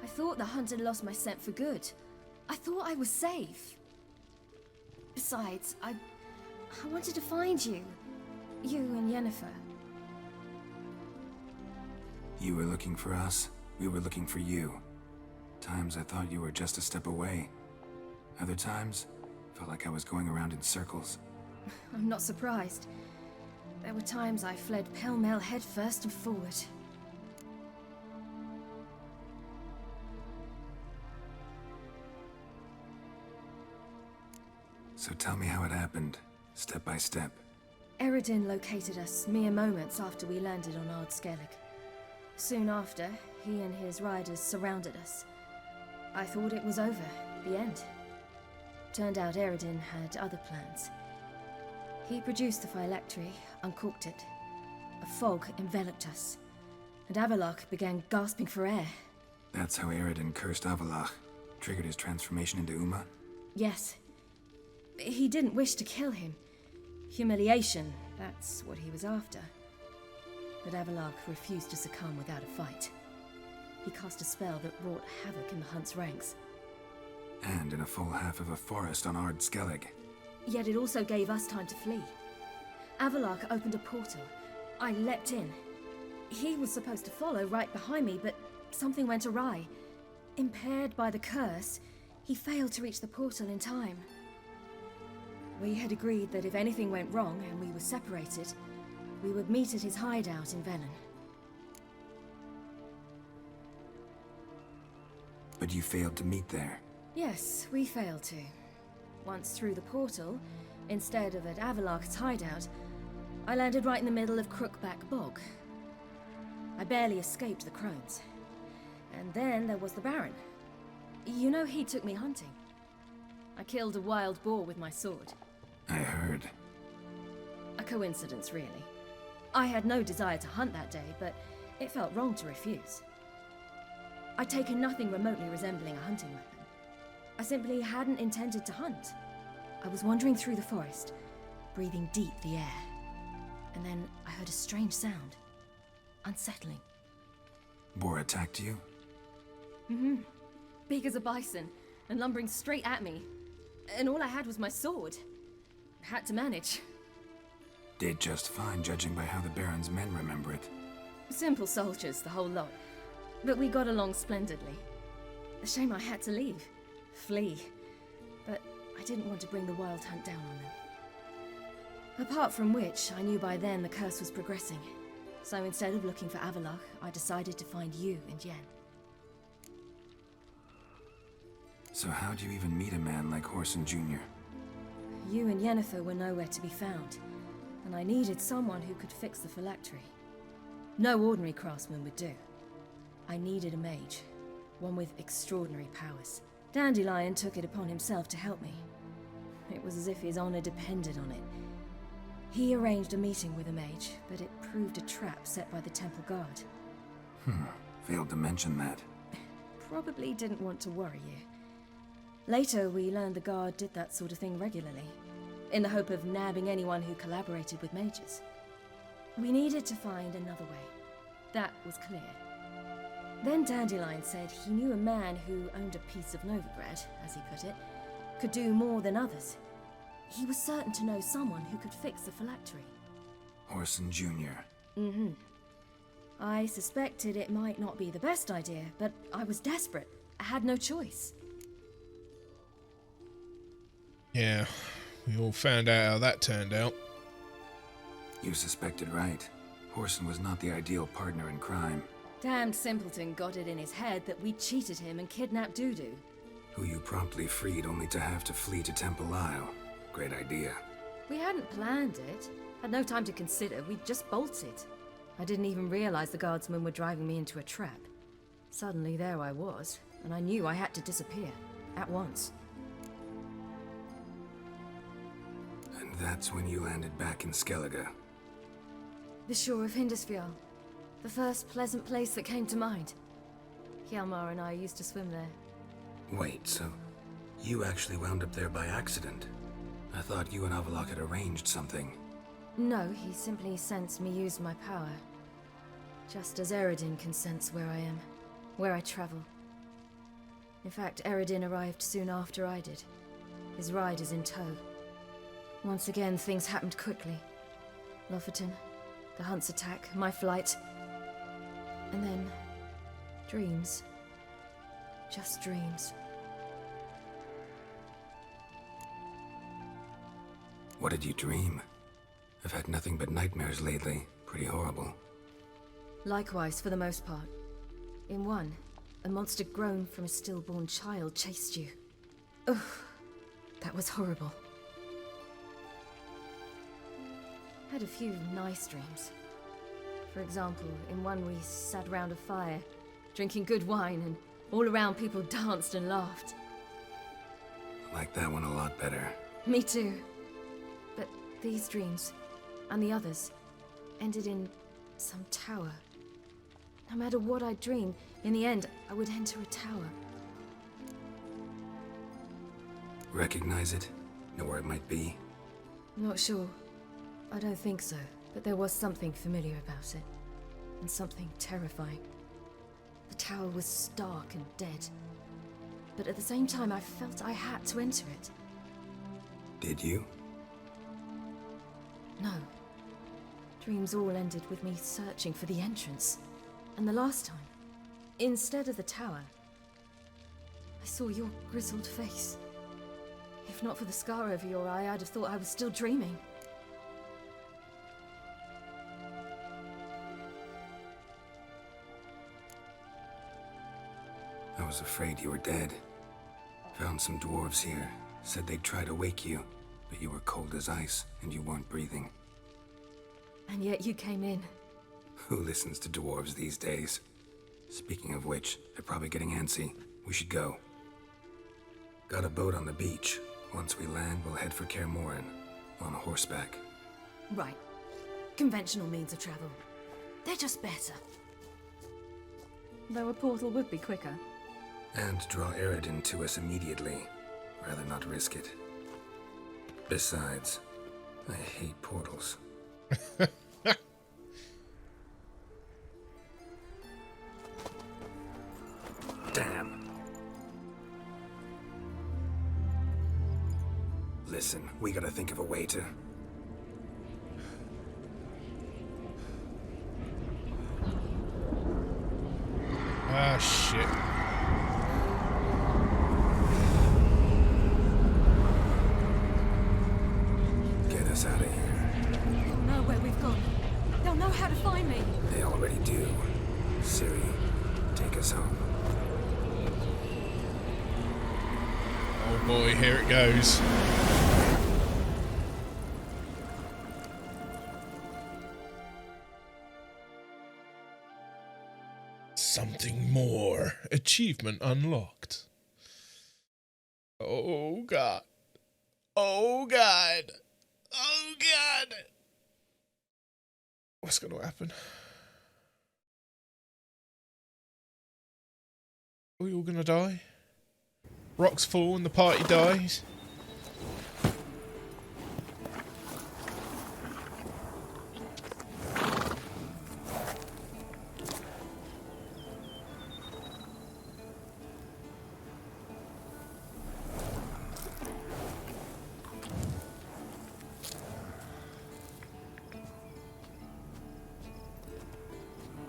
I thought the hunt had lost my scent for good. I thought I was safe. Besides, I wanted to find you. You and Yennefer. You were looking for us, we were looking for you. Times I thought you were just a step away. Other times, felt like I was going around in circles. I'm not surprised. There were times I fled pell-mell headfirst and forward. So tell me how it happened, step by step. Eredin located us mere moments after we landed on Ard Skellig. Soon after, he and his riders surrounded us. I thought it was over, the end. Turned out Eredin had other plans. He produced the phylactery, uncorked it. A fog enveloped us, and Avallac'h began gasping for air. That's how Eredin cursed Avallac'h, triggered his transformation into Uma? Yes. He didn't wish to kill him. Humiliation, that's what he was after. But Avallac'h refused to succumb without a fight. He cast a spell that wrought havoc in the Hunt's ranks. And in a full half of a forest on Ard Skellig. Yet it also gave us time to flee. Avallac'h opened a portal. I leapt in. He was supposed to follow right behind me, but something went awry. Impaired by the curse, he failed to reach the portal in time. We had agreed that if anything went wrong and we were separated, we would meet at his hideout in Velen. But you failed to meet there. Yes, we failed to. Once through the portal, instead of at Avalok's hideout, I landed right in the middle of Crookback Bog. I barely escaped the crones. And then there was the Baron. You know, he took me hunting. I killed a wild boar with my sword. I heard. A coincidence, really. I had no desire to hunt that day, but it felt wrong to refuse. I'd taken nothing remotely resembling a hunting weapon. I simply hadn't intended to hunt. I was wandering through the forest, breathing deep the air. And then I heard a strange sound. Unsettling. Boar attacked you? Mm-hmm. Big as a bison, and lumbering straight at me. And all I had was my sword. Had to manage. Did just fine, judging by how the Baron's men remember it. Simple soldiers, the whole lot. But we got along splendidly. A shame I had to leave. Flee. But I didn't want to bring the wild hunt down on them. Apart from which, I knew by then the curse was progressing. So instead of looking for Avalok, I decided to find you and Yen. So how'd you even meet a man like Horson Jr.? You and Yennefer were nowhere to be found, and I needed someone who could fix the phylactery. No ordinary craftsman would do. I needed a mage, one with extraordinary powers. Dandelion took it upon himself to help me. It was as if his honor depended on it. He arranged a meeting with a mage, but it proved a trap set by the temple guard. Failed to mention that. Probably didn't want to worry you. Later, we learned the guard did that sort of thing regularly, in the hope of nabbing anyone who collaborated with mages. We needed to find another way. That was clear. Then Dandelion said he knew a man who owned a piece of Novigrad, as he put it, could do more than others. He was certain to know someone who could fix the phylactery. Horson Jr. Mm-hmm. I suspected it might not be the best idea, but I was desperate. I had no choice. Yeah, we all found out how that turned out. You suspected right. Horson was not the ideal partner in crime. Damned simpleton got it in his head that we cheated him and kidnapped Dudu. Who you promptly freed only to have to flee to Temple Isle. Great idea. We hadn't planned it. Had no time to consider. We just bolted. I didn't even realize the guardsmen were driving me into a trap. Suddenly there I was, and I knew I had to disappear. At once. And that's when you landed back in Skellige. The shore of Hindisfjall. The first pleasant place that came to mind. Hjalmar and I used to swim there. Wait, so you actually wound up there by accident? I thought you and Avalok had arranged something. No, he simply sensed me use my power. Just as Eredin can sense where I am, where I travel. In fact, Eredin arrived soon after I did. His riders in tow. Once again, things happened quickly. Lofoten, the hunt's attack, my flight. And then, dreams. Just dreams. What did you dream? I've had nothing but nightmares lately. Pretty horrible. Likewise, for the most part. In one, a monster grown from a stillborn child chased you. Ugh, that was horrible. Had a few nice dreams. For example, in one we sat around a fire, drinking good wine, and all around people danced and laughed. I like that one a lot better. Me too. But these dreams, and the others, ended in some tower. No matter what I dreamed, in the end, I would enter a tower. Recognize it? Know where it might be? Not sure. I don't think so, but there was something familiar about it. And something terrifying. The tower was stark and dead. But at the same time, I felt I had to enter it. Did you? No. Dreams all ended with me searching for the entrance. And the last time, instead of the tower, I saw your grizzled face. If not for the scar over your eye, I'd have thought I was still dreaming. I was afraid you were dead. Found some dwarves here. Said they'd try to wake you, but you were cold as ice and you weren't breathing. And yet you came in. Who listens to dwarves these days? Speaking of which, they're probably getting antsy. We should go. Got a boat on the beach. Once we land, we'll head for Kaer Morhen, on horseback. Right. Conventional means of travel. They're just better. Though a portal would be quicker. And draw Eredin to us immediately. Rather not risk it. Besides, I hate portals. Damn. Listen, we gotta think of a way to... Ah, shit. Get us out of here. They'll know where we've gone. They'll know how to find me. They already do. Ciri, take us home. Oh boy, here it goes. Something more. Achievement unlocked. Oh god. Oh god. Oh god. What's going to happen? Are we all going to die? Rocks fall and the party dies.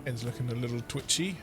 Ed's looking a little twitchy.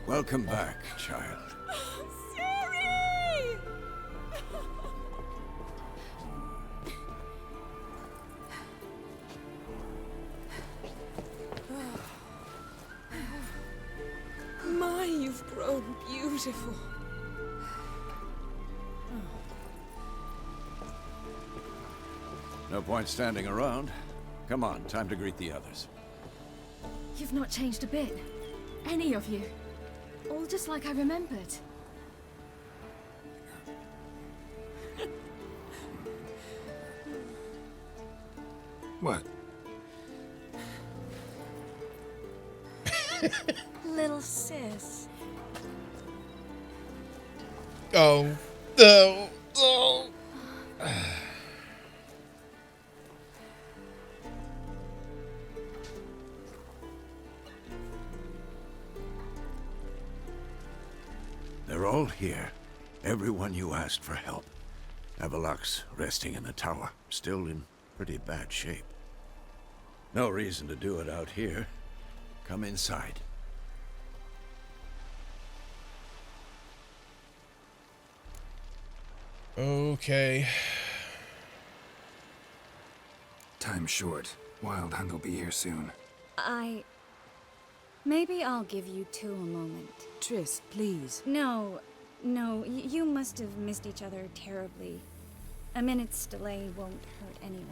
Welcome back, child. Ciri! My, you've grown beautiful. No point standing around. Come on, time to greet the others. You've not changed a bit. Any of you. All just like I remembered. What? Little sis. Oh. Oh. Oh. They're all here. Everyone you asked for help. Avalok's resting in the tower, still in pretty bad shape. No reason to do it out here. Come inside. Okay. Time's short. Wild Hunt will be here soon. Maybe I'll give you two a moment. Triss, please. No, you must have missed each other terribly. A minute's delay won't hurt anyone.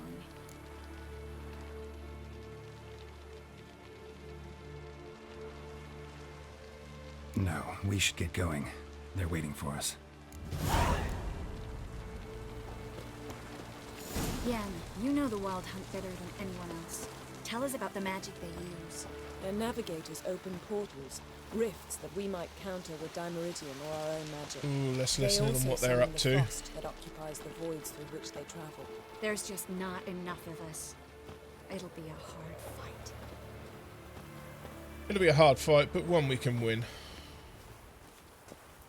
No, we should get going. They're waiting for us. Yen, you know the Wild Hunt better than anyone else. Tell us about the magic they use. Their navigators open portals, rifts that we might counter with Dimeridium or our own magic. Ooh, let's They listen to also what they're summon up the to. frost that occupies the voids through which they travel. There's just not enough of us. It'll be a hard fight. It'll be a hard fight, but one we can win.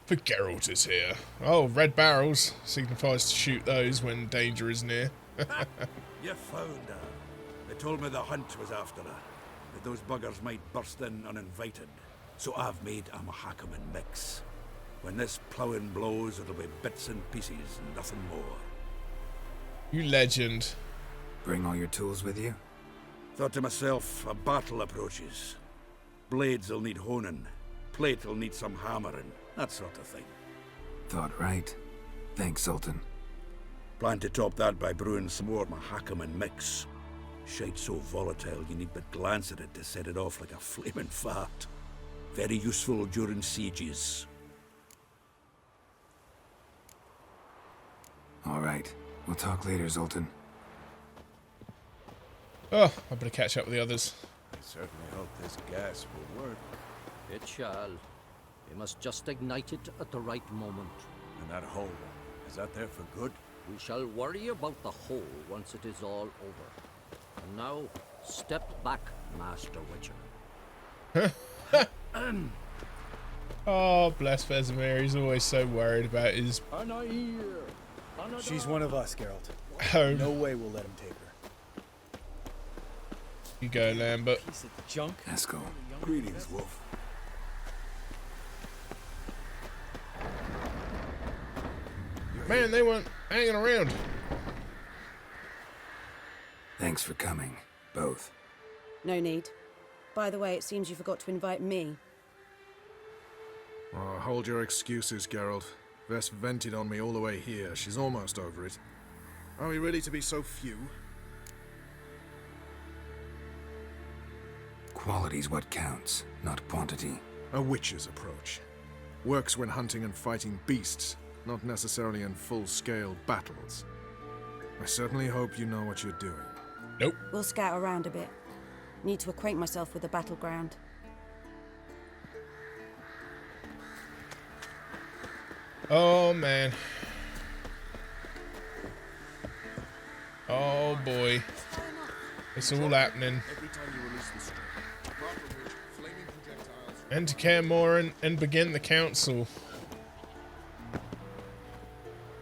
For Geralt is here. Oh, red barrels signifies to shoot those when danger is near. You found her. They told me the hunt was after her, that those buggers might burst in uninvited. So I've made a Mahakaman mix. When this ploughing blows, it'll be bits and pieces, nothing more. You legend. Bring all your tools with you? Thought to myself, a battle approaches. Blades will need honing, plate will need some hammering, that sort of thing. Thought right. Thanks, Sultan. Plan to top that by brewing some more Mahakaman mix. Shite so volatile you need but glance at it to set it off like a flaming fart. Very useful during sieges. All right. We'll talk later, Zoltan. Oh, I better catch up with the others. I certainly hope this gas will work. It shall. We must just ignite it at the right moment. And that hole, is that there for good? We shall worry about the hole once it is all over. And now, step back, Master Witcher. Oh, bless Vesemir. He's always so worried about his... She's one of us, Geralt. home. No way we'll let him take her. You go, Lambert. Piece of junk. Let's go. Greetings, Wolf. Man, they weren't hanging around. Thanks for coming, both. No need. By the way, it seems you forgot to invite me. Oh, hold your excuses, Geralt. Vess vented on me all the way here. She's almost over it. Are we really to be so few? Quality's what counts, not quantity. A witch's approach. Works when hunting and fighting beasts, not necessarily in full-scale battles. I certainly hope you know what you're doing. Nope. We'll scout around a bit. Need to acquaint myself with the battleground. Oh, man. Oh, boy. It's all happening. Enter Kaer Morhen and begin the council.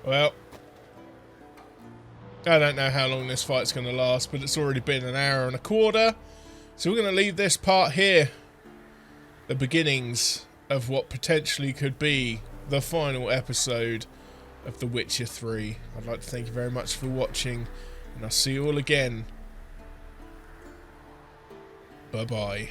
Well, I don't know how long this fight's going to last, but it's already been an hour and a quarter. So we're going to leave this part here. The beginnings of what potentially could be the final episode of The Witcher 3. I'd like to thank you very much for watching, and I'll see you all again. Bye-bye.